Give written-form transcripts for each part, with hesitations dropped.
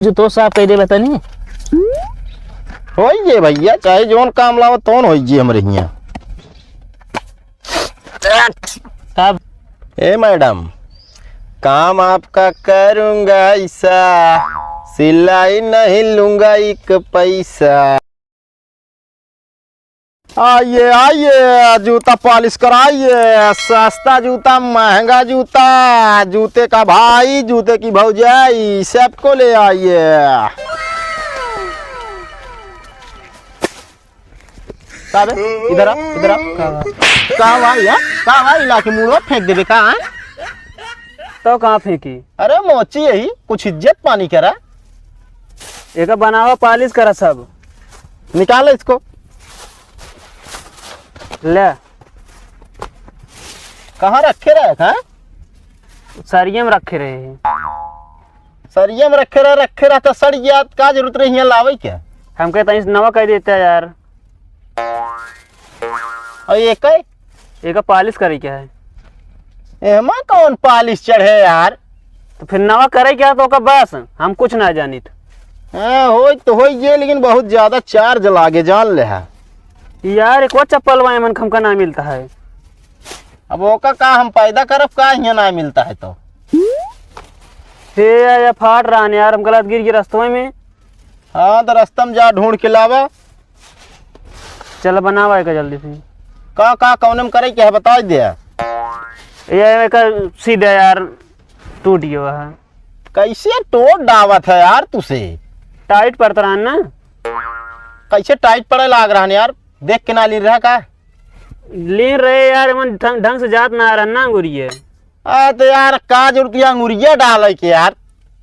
जो तो साफ कह दे बतानी होइए भैया, चाहे जोन काम लावा तोन होइए हमरे हियां। साहब ए मैडम, काम आपका करूंगा ऐसा, सिलाई नहीं लूंगा एक पैसा। आइए आइए, जूता पॉलिश कराइए, सस्ता जूता महंगा जूता, जूते का भाई जूते की भौजाई सबको ले आइए। साहब इधर आ, इधर आ। कहाँ भाई है, कहाँ भाई लाके मुँह फेंक देवे कहाँ है? तो कहाँ फेंकी? अरे मोची यही कुछ इज्जत पानी करा, एक बनावा पालिश करा सब। निकालो इसको। ले कहाँ रखे रहे हैं? सरिये में रखे रहे हैं। सरिये में रखे रहे तो सड़िया का जरूरत रही है लावे क्या? हम कहते हैं नवा कह देते हैं यार। और एक पालिश करे क्या है? एमा कौन पालिश चढ़े यार? तो फिर नवा करे क्या तो का बस हम कुछ ना जानी। हो तो हो ये, लेकिन बहुत ज्यादा चार्ज लागे जान ले है यार। एक और चप्पल वाए मन हमका ना मिलता है। अब ओका का हम पैदा करब का यहाँ ना मिलता है तो हे फाट रहा है यार, हम गलत गिर गए रास्तों में। हाँ तो रास्ता में जा ढूंढ के लावा। चल बनावा का जल्दी से। का कौन में करे क्या है बता दे। ये सीधा यार टूट गया है। कैसे टोट डावत है यार तुसे? टाइट पड़ता रहा ना। कैसे टाइट पड़े लाग रहा है यार? देख के ना ली रहा का ले रहे यार, मन ढंग से जात ना रहा ना अंगुरिये। तो यार का जरूरत है अंगुरिया डाले के यार?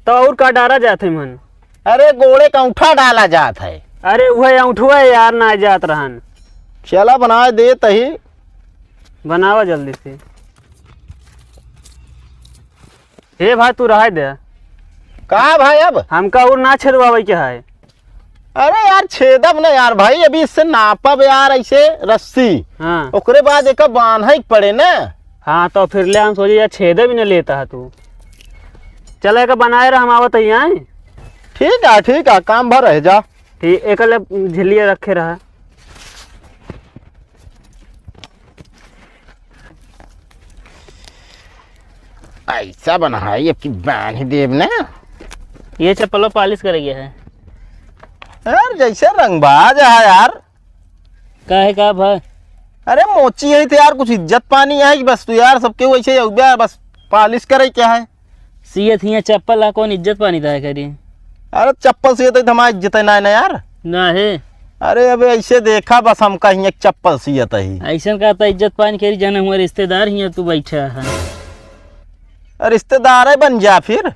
तो और का डाला जाते मन? अरे गोड़े का अंगूठा डाला जात है। अरे वह अंगूठा यार ना जात रहन। चला बना दे तही। बनावा जल्दी से। हे भाई तू रहा दे का भाई अब हमका और ना छेदवावे क्या है? अरे यार छेदब ना यार भाई, अभी इससे नापब यार ऐसे रस्सी। हाँ ओकरे बाद एक बांधे पड़े ना। हाँ तो फिर ले हम सोचे यार छेदे भी न लेता है तू। चल एक बनाए रहा हम आवत यहाँ। ठीक है काम भर रह जा। ठीक एक झिलिया रखे रहा। ऐसा बना है अब की बांध देव ना। ये चप्पलों पालिश कर गया है यार, जैसे रंगबाज है यार। का है का भाई? अरे मोची है तो यार कुछ इज्जत पानी है कि बस तू यार सबके वैसे बस पालिश करे क्या है? सियत हिया चप्पल ला कौन इज्जत पानी था करी? अरे चप्पल से तो हमारी इज्जत है ना यार। ना है। अरे अब ऐसे देखा बस हम कहीं चप्पल सियत है। ऐसा कहता इज्जत पानी करी जाना हमारे रिश्तेदार हिया तू बैठा है। रिश्तेदार है बन जा फिर।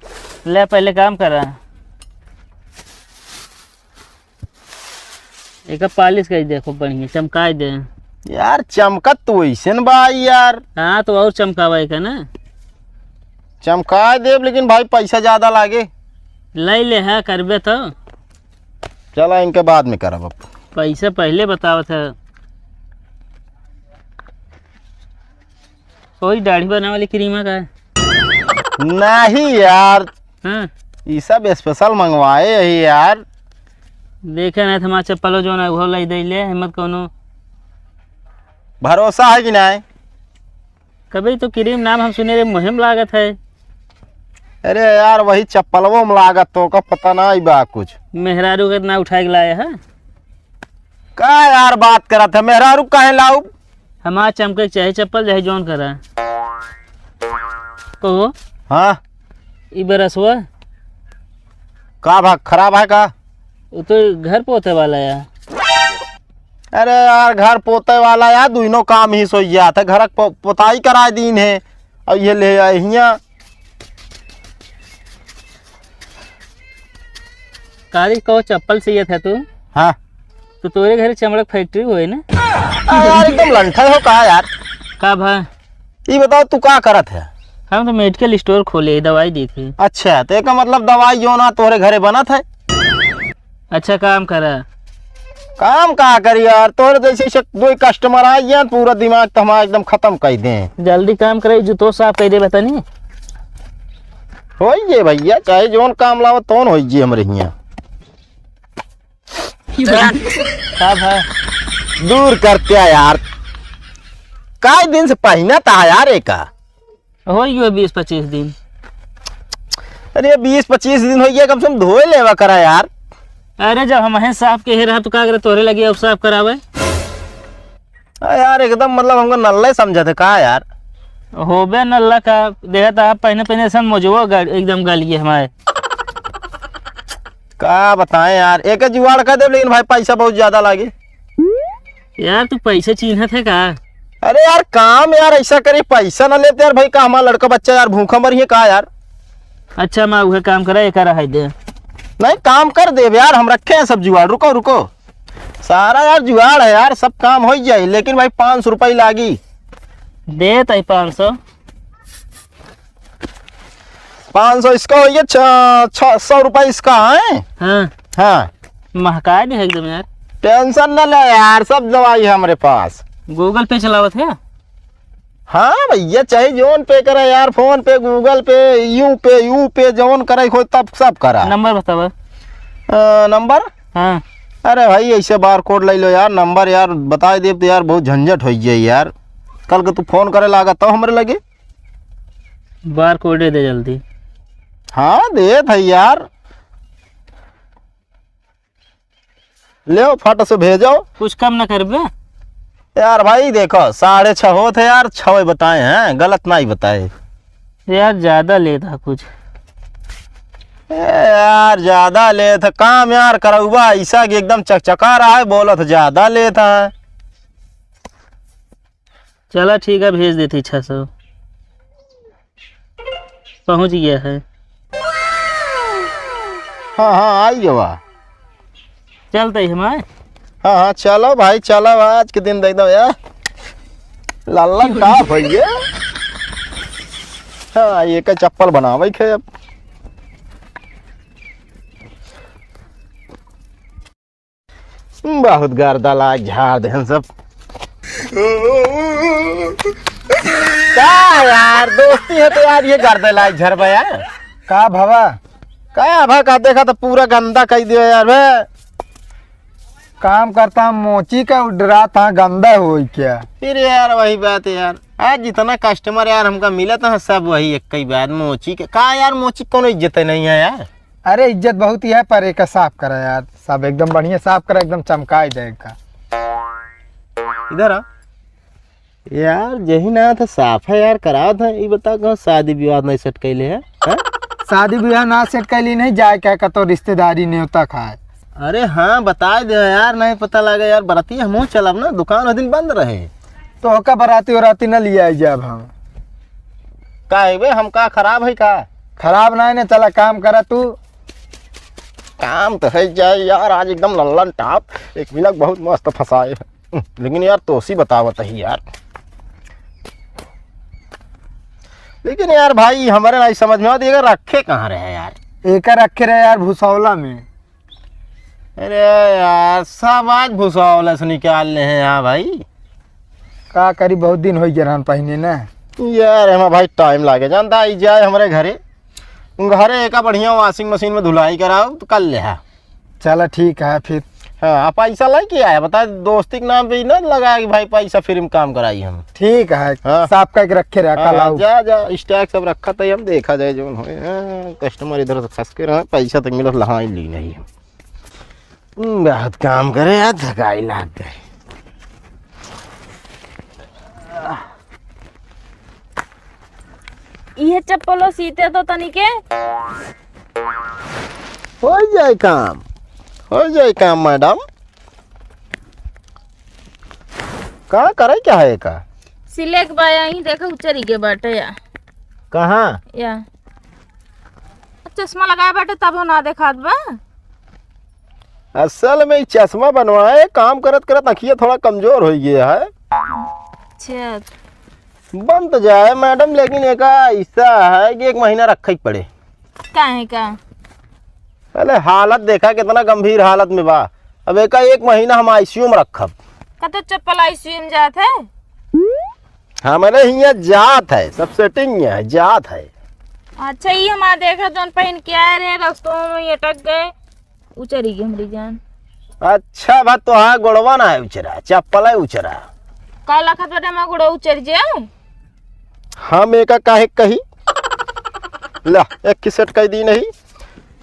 ले पहले काम करा। एक पालिश कर देखो बढ़िया चमकाए दे यार। चमकत तो ऐसे भाई यार। हाँ तो और चमकावा का ना। चमका दे लेकिन भाई पैसा ज्यादा लागे। ले ले है करबे तो। चला इनके बाद में करब। अब पैसा पहले बतावा था। कोई दाढ़ी बनाने वाली क्रीमा का है? नहीं यार, हाँ ये सब स्पेशल मंगवाए है यार। देखे ना हमारा चप्पलों जो ना वो लाई दे ले हिम्मत कोनो। भरोसा है कि नहीं? कभी तो क्रीम नाम हम सुने रे मुहिम लागत है। अरे यार वही चप्पलवों में लागत तो का पता नहीं बा कुछ। मेहरारू का ना उठा के लाया है। का यार बात करा था? मेहरारू काहे लाऊ? हमारा चमके चाहे चप्पल चाहे जौन करा कहो। हाँ ई बरस हुआ का भाग खराब है का? वो तो घर पोते वाला है। अरे यार घर पोते वाला यार दोनों काम ही सोई था। घर पोताई कराए दीन है और ये ले आए हिया। काली कहो चप्पल चाहिए था तू? हाँ तो तोरे घर चमड़क फैक्ट्री हुए ना? यार एकदम लंठल हो का यार? का भाई ये बताओ तू का करत है? हम तो मेडिकल स्टोर खोले दवाई दी थी। अच्छा तो एक मतलब दवाई जो ना तोरे घरे बना था। अच्छा काम करा। काम का करी यार? तोरे जैसे कोई कस्टमर आ गया पूरा दिमाग तो हमारा एकदम खत्म कर दे। जल्दी काम करे जो तो साफ कर दे बतानी। होइए भैया, चाहे जोन काम लावा तोन होइए हमरे हियाँ। का भाई दूर करते आ यार, काय दिन से पहना था यार एका। हो गयो 20-25 दिन। अरे 20-25 दिन हो गया, कम से कम धोए लेवा करा यार। अरे जब हम हैं साफ के रहा तो का करे तोरे लगी अब साफ करावे। यार एकदम मतलब हमको नल्ला ही समझा थे का यार। होबे नल्ला का देखा था पहने पहने ऐसा मोजो एकदम गालिए हमारे। का बताएं यार, एक जुगाड़ कर दे, लेकिन भाई पैसा बहुत ज्यादा लागे। यार तू पैसे चिन्हत है का? अरे यार काम यार ऐसा करे, पैसा ना लेते यार भाई, का हमारा लड़का बच्चा यार भूखा मर ही का यार। अच्छा मैं वह काम करा एक है दे। नहीं काम कर दे यार, हम रखे हैं सब जुगाड़। रुको रुको, सारा यार जुगाड़ है यार, सब काम हो जाए, लेकिन भाई 500 रुपये लागी। दे तई 500। 500 इसका हो गया, 600 रुपये इसका है। हाँ हाँ महकाए दे एकदम यार। टेंशन न ले यार, सब दवाई है हमारे पास। गूगल पे चलावत है? हाँ भैया, चाहे जोन पे करे यार, फोन पे, गूगल पे, यू पे जोन करे हो तब सब करा। नंबर बतावा। नंबर? हाँ अरे भाई ऐसे बार कोड ले लो यार, नंबर यार बता दे तो यार बहुत झंझट हो जाए यार। कल के तू फोन करे लागा तो हमरे लगे। बार कोड दे जल्दी। हाँ दे थे यार, ले फट से भेजो। कुछ कम न करबे यार भाई देखो 6:30 होते यार, 6 बताए हैं, गलत नहीं बताए यार, ज्यादा लेता कुछ। यार ज्यादा ले था काम यार, करौबा ऐसा कि एकदम चकचका रहा है, बोला था ज्यादा लेता है। चला ठीक है, भेज देती 600। पहुंच गया है। हाँ हाँ आइए वाह। चलते ही हमारे। हाँ हाँ चलो भाई चलो, आज के दिन देख दो यार, लाला का भैया। हाँ ये का चप्पल बनावे खे अब। बहुत गर्दा लाग झाड़ दे सब। क्या यार दोस्ती है तो यार ये गर्दा लाग झड़ भैया। का भवा क्या भा का देखा तो पूरा गंदा कर दियो यार भे। काम करता मोची का उडरा था, गंदा हो क्या? फिर यार वही बात है यार, आज जितना कस्टमर यार हमका मिला था सब वही एक ही बात, मोची के का यार, मोची कोनो इज्जत नहीं है यार। अरे इज्जत बहुत ही है, पर एक साफ करा यार, सब एकदम बढ़िया साफ करा, एकदम चमकाई देगा। इधर आ यार, यही ना था साफ है यार, करा था। ये बता कहाँ शादी विवाह नहीं सेट कैले है? शादी ब्याह ना सेट कैली नहीं जाए क्या कतो रिश्तेदारी न्योता खाए। अरे हाँ बता दे यार, नहीं पता लगा यार, बराती हम चलब ना, दुकान वो दिन बंद रहे तो होका बराती वराती न लिया जब हम का है हम का खराब है का? खराब ना है ना, चला काम करा तू। काम तो है जाए यार, आज एकदम लल्लन टाप, एक मिनट बहुत मस्त फंसाए है। लेकिन यार तोसी बतावत ही यार, लेकिन यार भाई हमारे नहीं समझ में आती, रखे कहाँ रहे यार। एक रखे रहे यार भूसौला में। अरे यार सब आज भूसौला से निकाल ले हैं यहाँ भाई। का करी बहुत दिन हो गया पहने ना यार हमें भाई टाइम लागे, जानता आई जाए हमारे घरे एक बढ़िया वॉशिंग मशीन में धुलाई कराओ तो कल ले। चला ठीक है फिर। हाँ पैसा ला के आया बता, दोस्ती के नाम पे ना लगा कि भाई पैसा फ्री में काम कराई हम। ठीक है हाँ। साफ करके रखे रहा कल आओ। जा जा स्टैक सब रखा था, हम देखा जाए जो कस्टमर इधर से फंस के रहा, पैसा तक मिला लहा ही ली नहीं। बहुत काम करे यार, थकाई लाग गई। ये चप्पलो सीते तो तनिके हो जाए काम, हो जाए काम मैडम। कहाँ करे क्या है का? सिले के बाया ही देखो उचरी के बाटे या कहाँ? या चश्मा लगाए बाटे तब हो ना देखात बा। असल में चश्मा बनवाए, काम करत करत अखिया थोड़ा कमजोर हो गया है। अच्छा बन तो जाए मैडम, लेकिन एक ऐसा है कि 1 महीना रखा ही पड़े। काहे का? पहले हालत देखा कितना गंभीर हालत में बा, अब एक महीना हम आईसीयू में रखब। कतो चप्पल आईसीयू में जात है? हमारे यहाँ जात है, सब सेटिंग है, जात है। अच्छा ये हमारा देखा जौन पहन के आए रहे रस्तों में ये अटक गए उचरी गई हमारी जान। अच्छा बात तो हाँ गोड़वा ना है उचरा चप्पल है उचरा। का लखत बेटा मैं गुड़ा उचर जाऊं। हम एक काहे कही ला एक की सेट कही दी नहीं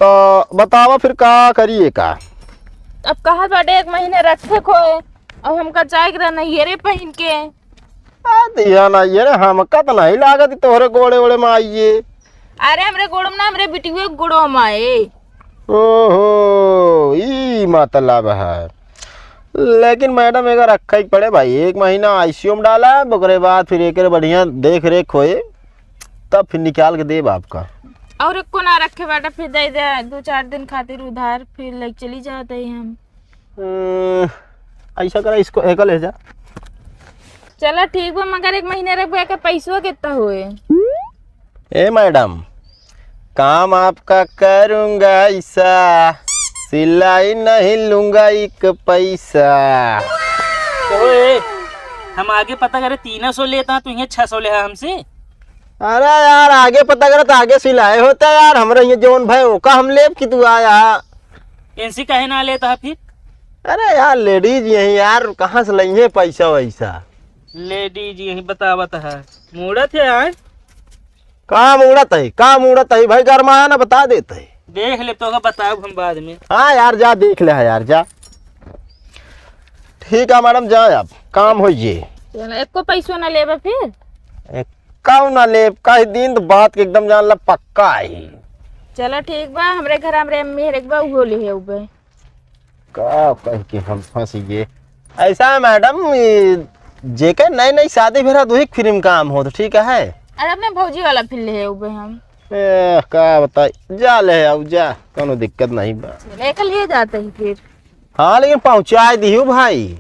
तो बतावा फिर का करिए का। अब कहा बाटे 1 महीने रखे खोए अब हमका चाय के रहना ये रे पहन के। दिया ना ये रे हमका तो नहीं लागत तोहरे गोड़े ओड़े में आइए। अरे हमरे गोड़म ना हमरे बिटियो गुड़ो माए। ओहो ई मतलब है। लेकिन मैडम एक रखा ही पड़े भाई 1 महीना आईसीयू में डाला है ओकरे बाद फिर एक बढ़िया देख रेख होए तब फिर निकाल के देब आपका। और को ना रखे बेटा फिर दे दे 2-4 दिन खातिर उधार फिर ले चली जाते हैं हम। ऐसा करा इसको एक ले जा। चलो ठीक बा मगर 1 महीने रख के पैसों कितना हुए। ए मैडम काम आपका करूंगा ऐसा सिलाई नहीं लूंगा एक पैसा। तो ए, हम आगे पता करे 300 लेता तू ये 600 ले हमसे। अरे यार आगे पता करे तो आगे सिलाए होता यार हमारे ये जोन भाई ओका हम लेब कि तू आया। इनसे कहे ना लेता फिर। अरे यार लेडीज यही यार कहाँ से लेंगे पैसा वैसा। लेडीज यही बतावत है मूड़त है यार। काम उड़त है भाई गरमाया ना बता देते है। देख ले तो बताओ हम बाद में। हाँ यार जा देख ले यार जा। ठीक है मैडम जा आप काम हो ये। चलो एक को पैसों ना लेबा फिर। काऊ ना ले कई दिन तो बात के एकदम जान ला पक्का है। चलो ठीक बा हमरे घर हमरे अम्मी एक बा वो ले है उबे। का कह के हम फंसी गए। ऐसा है मैडम जेके नई शादी भेरा दो ही फिल्म काम हो तो ठीक है। अरे अपने भौजी वाला फिर ले है उबे हम। का बताई जा ले आओ जा कोनो दिक्कत नहीं बा। लेकर लिए जाते ही फिर। हाँ लेकिन पहुँचा दियो भाई।